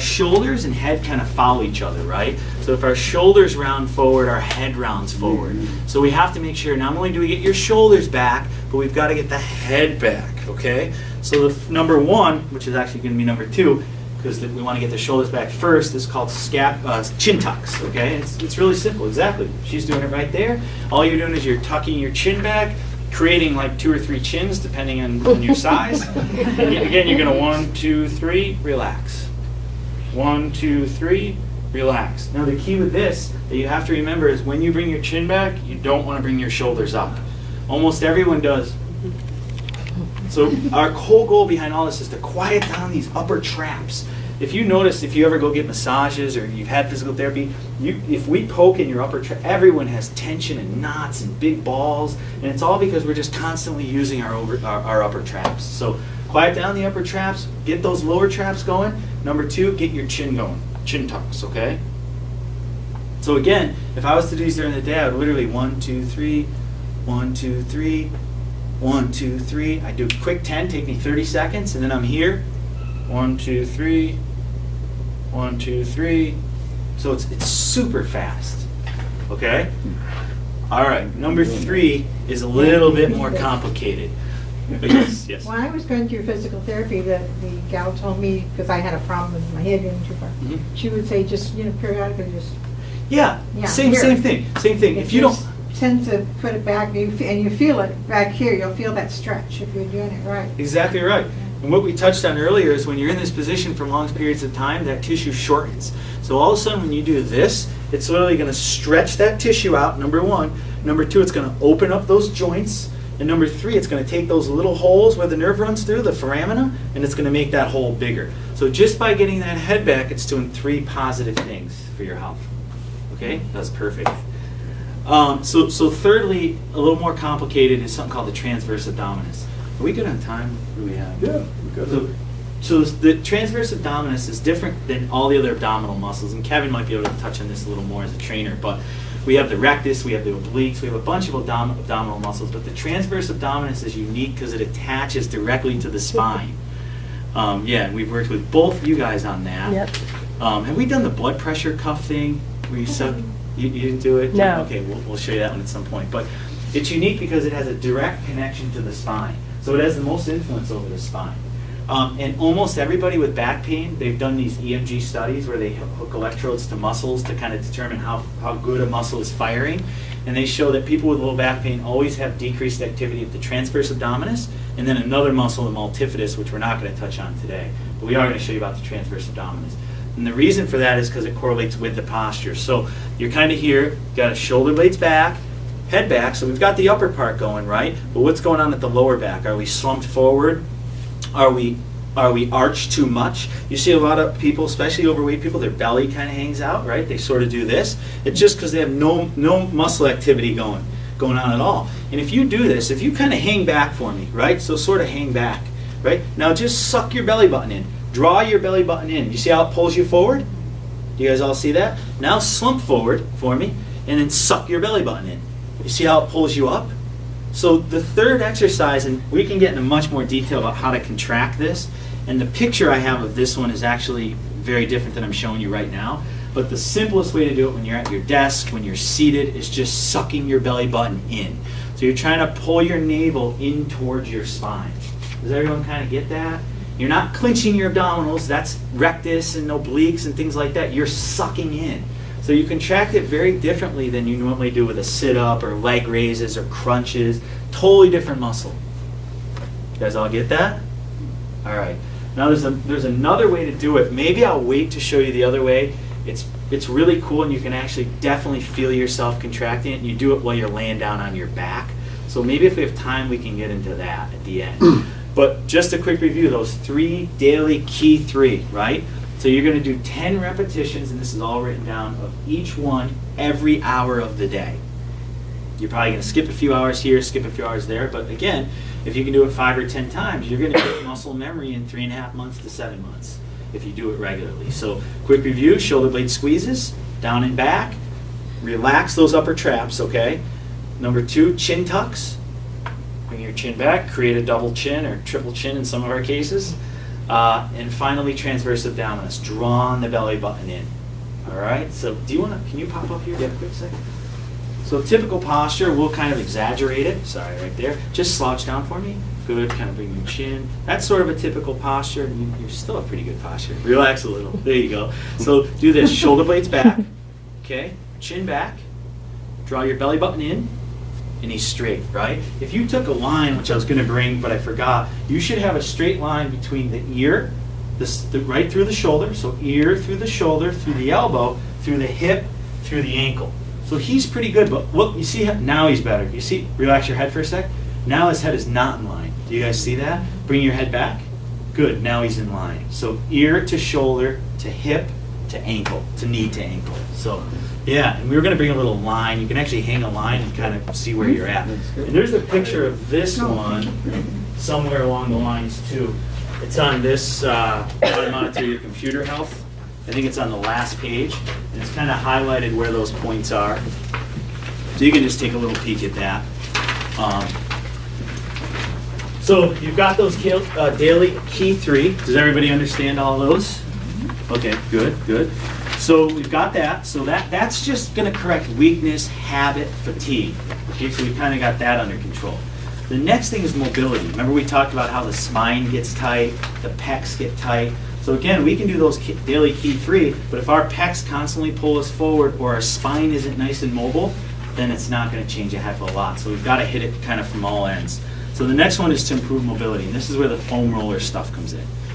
shoulders and head kind of follow each other, right? So if our shoulders round forward, our head rounds forward. So we have to make sure not only do we get your shoulders back, but we've got to get the head back, okay? So the number one, which is actually going to be number two, because we want to get the shoulders back first, is called chin tucks, okay? It's really simple, exactly. She's doing it right there. All you're doing is you're tucking your chin back, creating like 2 or 3 chins, depending on your size. And again, you're going to 1, 2, 3, relax. 1, 2, 3, relax. Now the key with this that you have to remember is when you bring your chin back, you don't want to bring your shoulders up. Almost everyone does. So our whole goal behind all this is to quiet down these upper traps. If you notice, if you ever go get massages or you've had physical therapy, if we poke in your upper trap, everyone has tension and knots and big balls, and it's all because we're just constantly using our upper traps. So quiet down the upper traps, get those lower traps going. Number 2, get your chin going, chin tucks, okay? So again, if I was to do these during the day, I would literally 1, 2, 3, 1, 2, 3, 1, 2, 3. I do a quick 10, take me 30 seconds, and then I'm here. 1, 2, 3, 1, 2, 3. So it's super fast, okay? All right, number 3 is a little bit more complicated. Yes. When I was going through physical therapy, the gal told me, because I had a problem with my head getting too far, she would say just, periodically just... Yeah, same thing. If you don't... tend to put it back, and you feel it back here, you'll feel that stretch if you're doing it right. Exactly right. And what we touched on earlier is when you're in this position for long periods of time, that tissue shortens. So all of a sudden when you do this, it's literally going to stretch that tissue out, number 1. Number 2, it's going to open up those joints. And number 3, it's going to take those little holes where the nerve runs through, the foramina, and it's going to make that hole bigger. So just by getting that head back, it's doing 3 positive things for your health. Okay? That's perfect. So thirdly, a little more complicated is something called the transverse abdominis. Are we good on time? What do we have? Yeah, we're good. So the transverse abdominis is different than all the other abdominal muscles, and Kevin might be able to touch on this a little more as a trainer, but we have the rectus, we have the obliques, we have a bunch of abdominal muscles, but the transverse abdominis is unique because it attaches directly to the spine. We've worked with both you guys on that. Yep. Have we done the blood pressure cuff thing where you suck? You didn't do it? No. Okay, we'll show you that one at some point. But it's unique because it has a direct connection to the spine. So it has the most influence over the spine. And almost everybody with back pain, they've done these EMG studies where they hook electrodes to muscles to kind of determine how good a muscle is firing. And they show that people with low back pain always have decreased activity of the transverse abdominis and then another muscle, the multifidus, which we're not going to touch on today. But we are going to show you about the transverse abdominis. And the reason for that is because it correlates with the posture. So you're kind of here, got a shoulder blades back, head back, so we've got the upper part going, right? But what's going on at the lower back? Are we slumped forward? Are we arched too much? You see a lot of people, especially overweight people, their belly kind of hangs out, right? They sort of do this. It's just because they have no muscle activity going on at all. And if you do this, if you kind of hang back for me, right? So sort of hang back, right? Now just suck your belly button in. Draw your belly button in. You see how it pulls you forward? You guys all see that? Now slump forward for me and then suck your belly button in. You see how it pulls you up? So the third exercise, and we can get into much more detail about how to contract this, and the picture I have of this one is actually very different than I'm showing you right now, but the simplest way to do it when you're at your desk, when you're seated, is just sucking your belly button in. So you're trying to pull your navel in towards your spine. Does everyone kind of get that? You're not clenching your abdominals, that's rectus and obliques and things like that. You're sucking in. So you contract it very differently than you normally do with a sit-up or leg raises or crunches. Totally different muscle. You guys all get that? All right. Now there's another way to do it. Maybe I'll wait to show you the other way. It's really cool, and you can actually definitely feel yourself contracting it, and you do it while you're laying down on your back. So maybe if we have time, we can get into that at the end. But just a quick review, those 3 daily key 3, right? So you're going to do 10 repetitions, and this is all written down, of each one every hour of the day. You're probably going to skip a few hours here, skip a few hours there, but again, if you can do it 5 or 10 times, you're going to get muscle memory in 3.5 months to 7 months if you do it regularly. So quick review, shoulder blade squeezes, down and back, relax those upper traps, okay? Number 2, chin tucks. Bring your chin back, create a double chin or triple chin in some of our cases. And finally, transverse abdominis, drawing the belly button in. All right, so can you pop up here for a quick second? So typical posture, we'll kind of exaggerate it. Sorry, right there. Just slouch down for me. Good, kind of bring your chin. That's sort of a typical posture. You're still a pretty good posture. Relax a little. There you go. So do this, shoulder blades back, okay? Chin back. Draw your belly button in, and he's straight, right? If you took a line, which I was gonna bring, but I forgot, you should have a straight line between the ear, right through the shoulder, so ear through the shoulder, through the elbow, through the hip, through the ankle. So he's pretty good, but look, you see, now he's better. You see, relax your head for a sec. Now his head is not in line. Do you guys see that? Bring your head back. Good, now he's in line. So ear to shoulder, to hip, to ankle, to knee to ankle. So, yeah, and we were gonna bring a little line. You can actually hang a line and kind of see where you're at. And there's a picture of this one somewhere along the lines too. It's on this, how to monitor your computer health. I think it's on the last page, and it's kind of highlighted where those points are. So you can just take a little peek at that. So you've got those daily key 3. Does everybody understand all those? Okay, good, good. So we've got that. So that's just going to correct weakness, habit, fatigue. Okay, so we kind of got that under control. The next thing is mobility. Remember we talked about how the spine gets tight, the pecs get tight. So again, we can do those daily key 3, but if our pecs constantly pull us forward or our spine isn't nice and mobile, then it's not going to change a heck of a lot. So we've got to hit it kind of from all ends. So the next one is to improve mobility, and this is where the foam roller stuff comes in.